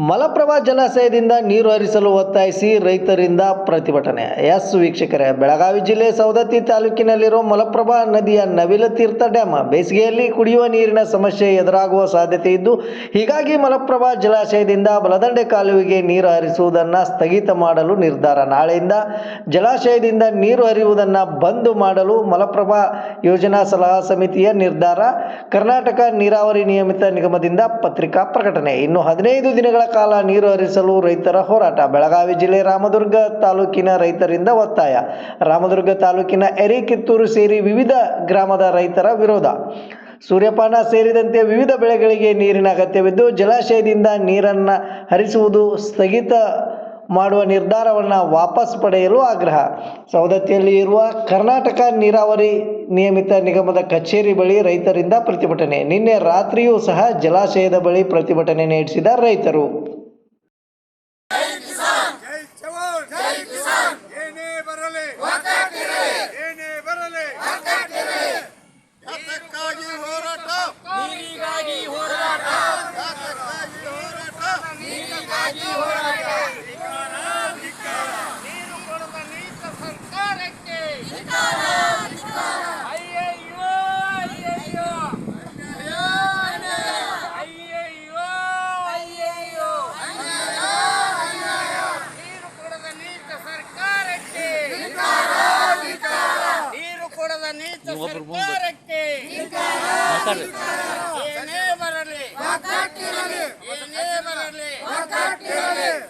ಮಲಪ್ರಭಾ ಜಲಾಶಯದಿಂದ ನೀರು ಹರಿಸಲು ಒತ್ತಾಯಿಸಿ ರೈತರಿಂದ ಪ್ರತಿಭಟನೆ. ವೀಕ್ಷಕರೇ, ಬೆಳಗಾವಿ ಜಿಲ್ಲೆ ಸವದತ್ತಿ ತಾಲೂಕಿನಲ್ಲಿರುವ ಮಲಪ್ರಭಾ ನದಿಯ ನವಿಲತೀರ್ಥ ಡ್ಯಾಮ್ ಬೇಸಿಗೆಯಲ್ಲಿ ಕುಡಿಯುವ ನೀರಿನ ಸಮಸ್ಯೆ ಎದುರಾಗುವ ಸಾಧ್ಯತೆ ಇದ್ದು, ಹೀಗಾಗಿ ಮಲಪ್ರಭಾ ಜಲಾಶಯದಿಂದ ಬಲದಂಡೆ ಕಾಲುವೆಗೆ ನೀರು ಹರಿಸುವುದನ್ನು ಸ್ಥಗಿತ ಮಾಡಲು ನಿರ್ಧಾರ. ನಾಳೆಯಿಂದ ಜಲಾಶಯದಿಂದ ನೀರು ಹರಿಯುವುದನ್ನು ಬಂದ್ ಮಾಡಲು ಮಲಪ್ರಭಾ ಯೋಜನಾ ಸಲಹಾ ಸಮಿತಿಯ ನಿರ್ಧಾರ. ಕರ್ನಾಟಕ ನೀರಾವರಿ ನಿಯಮಿತ ನಿಗಮದಿಂದ ಪತ್ರಿಕಾ ಪ್ರಕಟಣೆ. ಇನ್ನು 15 ದಿನಗಳ ಕಾಲ ನೀರು ಹರಿಸಲು ರೈತರ ಹೋರಾಟ. ಬೆಳಗಾವಿ ಜಿಲ್ಲೆ ರಾಮದುರ್ಗ ತಾಲೂಕಿನ ರೈತರಿಂದ ಒತ್ತಾಯ. ರಾಮದುರ್ಗ ತಾಲೂಕಿನ ಎರಿಕಿತ್ತೂರು ಸೇರಿ ವಿವಿಧ ಗ್ರಾಮದ ರೈತರ ವಿರೋಧ. ಸೂರ್ಯಪಾನ ಸೇರಿದಂತೆ ವಿವಿಧ ಬೆಳೆಗಳಿಗೆ ನೀರಿನ ಅಗತ್ಯವಿದ್ದು, ಜಲಾಶಯದಿಂದ ನೀರನ್ನು ಹರಿಸುವುದು ಸ್ಥಗಿತ ಮಾಡುವ ನಿರ್ಧಾರವನ್ನು ವಾಪಸ್ ಪಡೆಯಲು ಆಗ್ರಹ. ಸವದತ್ತಿಯಲ್ಲಿ ಇರುವ ಕರ್ನಾಟಕ ನೀರಾವರಿ ನಿಯಮಿತ ನಿಗಮದ ಕಚೇರಿ ಬಳಿ ರೈತರಿಂದ ಪ್ರತಿಭಟನೆ. ನಿನ್ನೆ ರಾತ್ರಿಯೂ ಸಹ ಜಲಾಶಯದ ಬಳಿ ಪ್ರತಿಭಟನೆ ನಡೆಸಿದ ರೈತರು.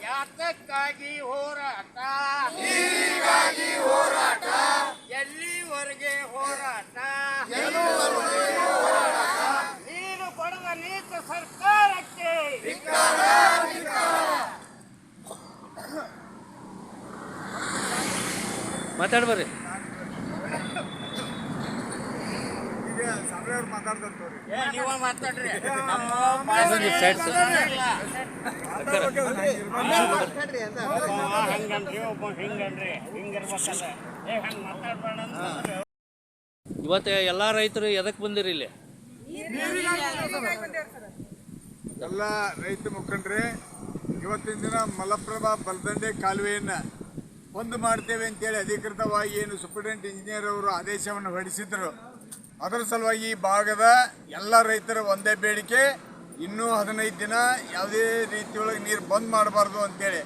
ಯಾತಕ್ಕಾಗಿ ಹೋರಾಟ, ಎಲ್ಲಿವರೆಗೆ ಹೋರಾಟ, ನೀರು ಕೊಡದ ನೀಚ ಸರ್ಕಾರಕ್ಕೆ ಮಾತಾಡ್ಬರ್ರಿ. ನೀವು ಮಾತಾಡ್ರಿ. ಹಂಗನ್ರಿ ಒಬ್ಬ ಹಿಂಗನ್ರಿ ಹಿಂಗಿರ್ಬೇಕಲ್ಲ, ಹಂಗೆ ಮಾತಾಡ್ಬೇಡ. ಇವತ್ತು ಎಲ್ಲ ರೈತರು ಎದಕ್ಕೆ ಬಂದಿರಿ ಇಲ್ಲಿ? ಎಲ್ಲ ರೈತ ಮುಖಂಡ್ರೆ, ಇವತ್ತಿನ ದಿನ ಮಲಪ್ರಭಾ ಬಲದಂಡೆ ಕಾಲುವೆಯನ್ನು ಬಂದ್ ಮಾಡ್ತೇವೆ ಅಂತೇಳಿ ಅಧಿಕೃತವಾಗಿ ಏನು ಸೂಪರಿಂಟೆಂಡೆಂಟ್ ಇಂಜಿನಿಯರ್ ಅವರು ಆದೇಶವನ್ನು ಹೊರಡಿಸಿದ್ರು. ಅದರ ಸಲುವಾಗಿ ಈ ಭಾಗದ ಎಲ್ಲ ರೈತರ ಒಂದೇ ಬೇಡಿಕೆ, ಇನ್ನೂ 15 ದಿನ ಯಾವುದೇ ರೀತಿಯೊಳಗೆ ನೀರು ಬಂದ್ ಮಾಡಬಾರ್ದು ಅಂತೇಳಿ.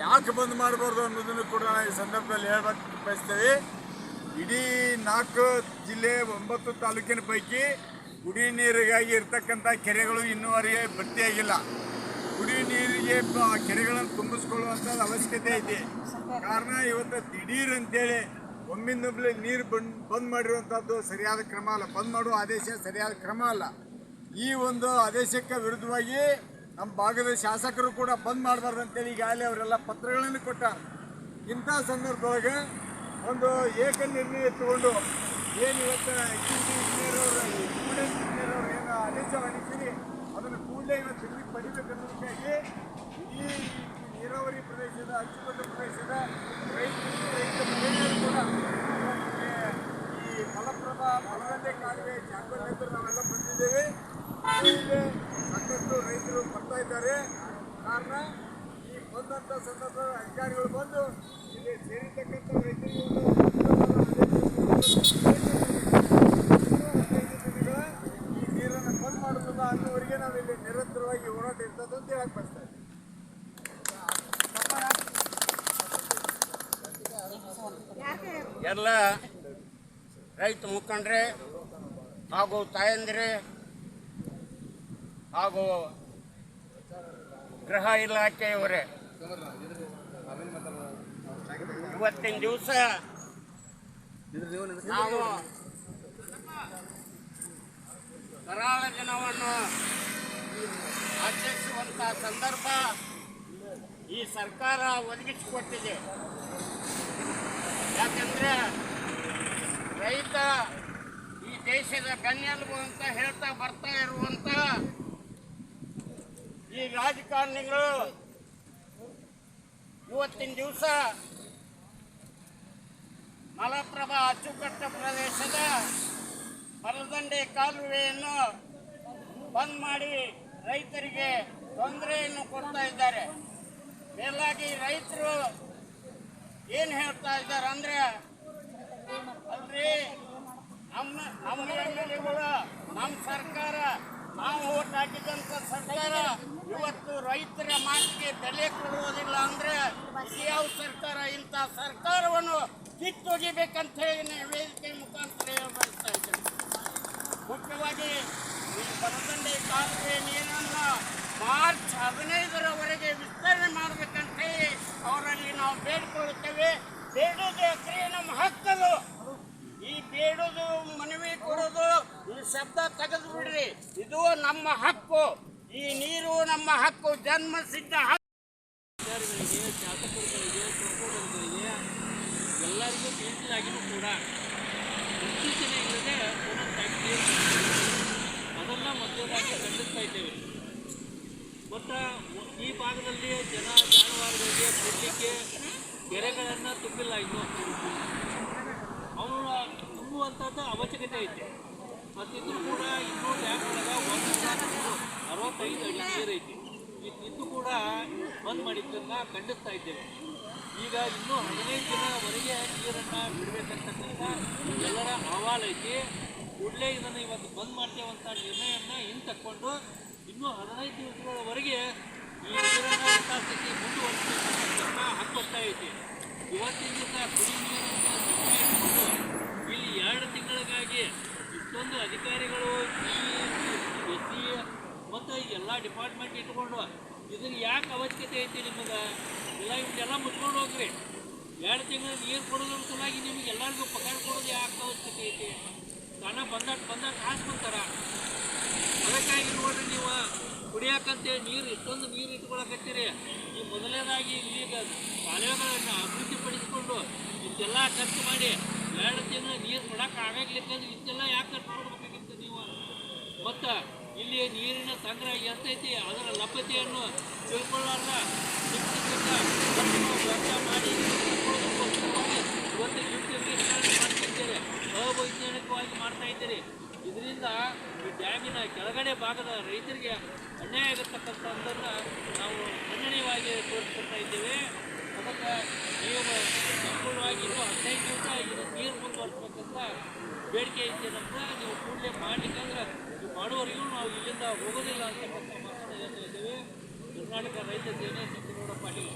ಯಾಕೆ ಬಂದ್ ಮಾಡಬಾರ್ದು ಅನ್ನೋದನ್ನು ಕೂಡ ನಾವು ಈ ಸಂದರ್ಭದಲ್ಲಿ ಹೇಳಬೇಕು ಬಯಸ್ತೇವೆ. ಇಡೀ 4 ಜಿಲ್ಲೆ 9 ತಾಲೂಕಿನ ಪೈಕಿ ಕುಡಿ ನೀರಿಗಾಗಿ ಇರ್ತಕ್ಕಂಥ ಕೆರೆಗಳು ಇನ್ನೂವರೆಗೆ ಭರ್ತಿಯಾಗಿಲ್ಲ. ಕುಡಿ ನೀರಿಗೆ ಕೆರೆಗಳನ್ನು ತುಂಬಿಸ್ಕೊಳ್ಳುವಂಥ ಅವಶ್ಯಕತೆ ಐತಿ. ಕಾರಣ ಇವತ್ತು ದಿಢೀರ್ ಅಂತೇಳಿ ಒಮ್ಮಿಂದೊಮ್ಮೆ ನೀರು ಬಂದ್ ಮಾಡಿರುವಂಥದ್ದು ಸರಿಯಾದ ಕ್ರಮ ಅಲ್ಲ. ಬಂದ್ ಮಾಡುವ ಆದೇಶ ಸರಿಯಾದ ಕ್ರಮ ಅಲ್ಲ. ಈ ಒಂದು ಆದೇಶಕ್ಕೆ ವಿರುದ್ಧವಾಗಿ ನಮ್ಮ ಭಾಗದ ಶಾಸಕರು ಕೂಡ ಬಂದ್ ಮಾಡಬಾರ್ದು ಅಂತೇಳಿ ಈಗಾಗಲೇ ಅವರೆಲ್ಲ ಪತ್ರಗಳನ್ನು ಕೊಟ್ಟಾರೆ. ಇಂಥ ಸಂದರ್ಭದೊಳಗೆ ಒಂದು ಏಕ ನಿರ್ಣಯ ತಗೊಂಡು ಏನು ಇವತ್ತು ಇಂಜಿನಿಯರ್ ಅವರು ಏನು ಆದೇಶ ಹೊರಡಿಸಿರಿ ಅದನ್ನು ಕೂಡಲೇ ಇವತ್ತು ತಿರುಗಿ ಪಡಿಬೇಕನ್ನೋದಕ್ಕಾಗಿ ಈ ನೀರಾವರಿ ಪ್ರದೇಶದ ಅಚ್ಚುಕಟ್ಟು ಪ್ರದೇಶದ ರೈತ ಮಹಿಳೆಯರು ಕೂಡ ಈ ಮಲಪ್ರಭಾ ಬಲದಂಡೆ ಕಾಲುವೆ ಜಾಗೃತಿ ನಾವೆಲ್ಲ ಬಂದಿದ್ದೇವೆ. ಇಲ್ಲಿ ಸಾಕಷ್ಟು ರೈತರು ಬರ್ತಾ ಇದ್ದಾರೆ. ಕಾರಣ ಈ ಬಂದಂಥ ಸಂದರ್ಭದಲ್ಲಿ ಅಧಿಕಾರಿಗಳು ಬಂದು ಇಲ್ಲಿ ಸೇರಿರ್ತಕ್ಕಂಥ ರೈತರಿಗೆ ಈ ನೀರನ್ನು ಬಂದ್ ಮಾಡುವುದಿಲ್ಲ ಅನ್ನೋವರೆಗೆ ನಾವಿಲ್ಲಿ ನಿರಂತರವಾಗಿ ಹೋರಾಟ ಇರ್ತದೆ ಅಂತ ಹೇಳಕ್ ಬಯಸ್ತಾ ಇದ್ದೀವಿ. ಎಲ್ಲ ರೈತ ಮುಖಂಡ್ರೆ ಹಾಗೂ ತಾಯಂದಿರೆ ಹಾಗೂ ಗೃಹ ಇಲಾಖೆಯವರೇ, ಇವತ್ತಿನ ದಿವಸ ನಾವು ಕರಾಳ ದಿನವನ್ನು ಆಚರಿಸುವಂಥ ಸಂದರ್ಭ ಈ ಸರ್ಕಾರ ಒದಗಿಸಿಕೊಟ್ಟಿದೆ. ಯಾಕಂದ್ರೆ ರೈತ ಈ ದೇಶದ ಬೆನ್ನೆಲುಬು ಅಂತ ಹೇಳ್ತಾ ಬರ್ತಾ ಇರುವಂತ ಈ ರಾಜಕಾರಣಿಗಳು ಇವತ್ತಿನ ದಿವಸ ಮಲಪ್ರಭಾ ಅಚ್ಚುಕಟ್ಟು ಪ್ರದೇಶದ ಬಲದಂಡೆ ಕಾಲುವೆಯನ್ನು ಬಂದ್ ಮಾಡಿ ರೈತರಿಗೆ ತೊಂದರೆಯನ್ನು ಕೊಡ್ತಾ ಇದ್ದಾರೆ. ಮೇಲಾಗಿ ರೈತರು ಏನು ಹೇಳ್ತಾ ಇದ್ದಾರೆ ಅಂದ್ರೆ, ಅಲ್ರಿ ನಮ್ಮ ಎಮ್ಮೆಲೆಗಳು, ನಮ್ಮ ಸರ್ಕಾರ, ನಾವು ಓಟ್ ಹಾಕಿದಂಥ ಸರ್ಕಾರ ಇವತ್ತು ರೈತರ ಮಾತಿಗೆ ಬೆಲೆ ಕೊಡುವುದಿಲ್ಲ ಅಂದ್ರೆ ಯಾವ ಸರ್ಕಾರ? ಇಂಥ ಸರ್ಕಾರವನ್ನು ಕಿತ್ತೊಗಿಬೇಕಂತ ಹೇಳಿ ವೇದಿಕೆ ಮುಖಾಂತರ ಬಯಸ್ತಾ ಇದ್ದೇನೆ. ಮುಖ್ಯವಾಗಿ ಈ ಬಲದಂಡೆ ಕಾಲುವೆ ನೀರನ್ನು ಮಾರ್ಚ್ 15ರವರೆಗೆ ವಿಸ್ತರಣೆ ಮಾಡಬೇಕಂತ ಹೇಳಿ ಅವರಲ್ಲಿ ನಾವು ಬೇಡಿಕೊಳ್ಳುತ್ತೇವೆ. ಬೇಡೋದು ಯಾಕ್ರಿ ನಮ್ಮ ಹಕ್ಕದು. ಈ ಬೇಡೋದು, ಮನವಿ ಕೊಡೋದು, ಈ ಶಬ್ದ ತೆಗೆದು ಬಿಡ್ರಿ. ಇದು ನಮ್ಮ ಹಕ್ಕು. ಈ ನೀರು ನಮ್ಮ ಹಕ್ಕು, ಜನ್ಮಸಿದ್ಧ ಹಕ್ಕು. ಅಧಿಕಾರಿಗಳಿಗೆ, ಶಾಸಕರುಗಳಿಗೆ, ಸಂಸದರುಗಳಿಗೆ ಎಲ್ಲರಿಗೂ ತಿಳಿಸಲಾಗಿಯೂ ಕೂಡ ಮುನ್ಸೂಚನೆ ಇಲ್ಲದೆ ಒಂದೊಂದು ಅದನ್ನು ಮೊದಲಾಗಿ ಖಂಡಿಸ್ತಾ ಇದ್ದೇವೆ. ಮತ್ತು ಈ ಭಾಗದಲ್ಲಿ ಜಾನುವಾರುಗಳಿಗೆ ಕೊಡಲಿಕ್ಕೆ ಕೆರೆಗಳನ್ನು ತುಂಬಿಲ್ಲ. ಅವರು ತುಂಬುವಂಥದ್ದು ಅವಶ್ಯಕತೆ ಐತೆ. ಮತ್ತಿದ್ದು ಕೂಡ ಇನ್ನೂ ಡ್ಯಾಮ್ ಒಳಗೆ 165 ಅಡಿ ನೀರು ಐತಿ. ಇದು ಕೂಡ ಬಂದ್ ಮಾಡಿದ್ದನ್ನು ಖಂಡಿಸ್ತಾ ಇದ್ದೇವೆ. ಈಗ ಇನ್ನೂ 15 ದಿನವರೆಗೆ ನೀರನ್ನು ಬಿಡಬೇಕಂತಕ್ಕಂಥ ಎಲ್ಲರ ಅಹವಾಲು ಐತಿ. ಕೂಡಲೇ ಇದನ್ನು ಇವತ್ತು ಬಂದ್ ಮಾಡ್ತೇವಂಥ ನಿರ್ಣಯವನ್ನು ಹಿಂತಕ್ಕೊಂಡು ಇನ್ನೂ 15 ದಿವಸಗಳವರೆಗೆ ಈ ನೀರನ್ನು ಯಥಾಸ್ಥಿತಿ ಮುಂದುವರಿಸಬೇಕಂತಕ್ಕಂಥ ಹಕ್ಕೊತ್ತಾಯ ಐತಿ. ಇವತ್ತಿನ ದಿವಸ ಕುಡಿ ನೀರನ್ನು ಇಟ್ಕೊಂಡು ಇಲ್ಲಿ 2 ತಿಂಗಳಿಗಾಗಿ ಇಷ್ಟೊಂದು ಅಧಿಕಾರಿಗಳು, SC ಮತ್ತು ಎಲ್ಲ ಡಿಪಾರ್ಟ್ಮೆಂಟ್ ಇಟ್ಕೊಂಡು ಇದನ್ನು ಯಾಕೆ ಅವಶ್ಯಕತೆ ಐತಿ ನಿಮಗೆ? ಇಲ್ಲ ಇವನ್ನೆಲ್ಲ ಮುಚ್ಕೊಂಡು ಹೋಗ್ರಿ. 2 ತಿಂಗಳು ನೀರು ಕೊಡೋದ್ರ ಸಲುವಾಗಿ ನಿಮ್ಗೆ ಎಲ್ಲರಿಗೂ ಪಗಾರ ಕೊಡೋದು ಯಾಕೆ ಅವಶ್ಯಕತೆ ಐತಿ? ತಾನ ಬಂದಾಗ ಹಾಸ್ಕೊಂತಾರ. ಅದಕ್ಕಾಗಿ ನೋಡ್ರಿ, ನೀವು ಕುಡಿಯೋಕ್ಕಂತೇಳಿ ಇಷ್ಟೊಂದು ನೀರು ಇಟ್ಕೊಳಕತ್ತೀರಿ. ಈ ಮೊದಲನೇದಾಗಿ ಇಲ್ಲಿಗ ಕಾಲುವೆಗಳನ್ನು ಅಭಿವೃದ್ಧಿಪಡಿಸಿಕೊಂಡು ಇಷ್ಟೆಲ್ಲ ಖರ್ಚು ಮಾಡಿ 2 ತಿಂಗಳು ನೀರು ಕೊಡೋಕೆ ಆಗಲಿಕ್ಕಂದ್ರೆ ಇಷ್ಟೆಲ್ಲ ಯಾಕೆ ಖರ್ಚು ಮಾಡಬೇಕಾಗಿತ್ತು ನೀವು? ಮತ್ತು ಇಲ್ಲಿ ನೀರಿನ ಸಂಗ್ರಹ ಎಷ್ಟೈತಿ ಅದರ ಲಭ್ಯತೆಯನ್ನು ತಿಳ್ಕೊಳ್ಳಾರ್ದ ವ್ಯವಸ್ಥೆ ಮಾಡಿ ಇವತ್ತು ಮಾಡ್ತಾ ಇದ್ದೀರಿ, ಅವೈಜ್ಞಾನಿಕವಾಗಿ ಮಾಡ್ತಾ ಇದ್ದೀರಿ. ಇದರಿಂದ ಈ ಡ್ಯಾಮಿನ ಕೆಳಗಡೆ ಭಾಗದ ರೈತರಿಗೆ ಅನ್ಯಾಯ ಆಗಿರ್ತಕ್ಕಂಥದ್ದನ್ನು ನಾವು ಖಂಡನೀಯವಾಗಿ ತೋರಿಸ್ಕೊಳ್ತಾ ಇದ್ದೇವೆ. ಅದಕ್ಕೆ ನೀವು ಸಂಪೂರ್ಣವಾಗಿ ಇನ್ನೂ 15 ದಿವಸ ಇದು ನೀರು ಮುಂದುವರಿಸಬೇಕಂತ ಬೇಡಿಕೆ ಐತೆ ನಮ್ಗೆ. ನೀವು ಕೂಡಲೇ ಮಾಡಲಿಕ್ಕಂದ್ರೆ ನೀವು ಮಾಡುವವರೆಗೂ ನಾವು ಇಲ್ಲಿಂದ ಹೋಗೋದಿಲ್ಲ ಅಂತಕ್ಕಂಥ ಮಾತನ್ನು ಹೇಳ್ತಾ ಇದ್ದೇವೆ. ಕರ್ನಾಟಕ ರೈತ ಸೇನೆ ಚಂದ್ರಗೌಡ ಪಾಟೀಲ್.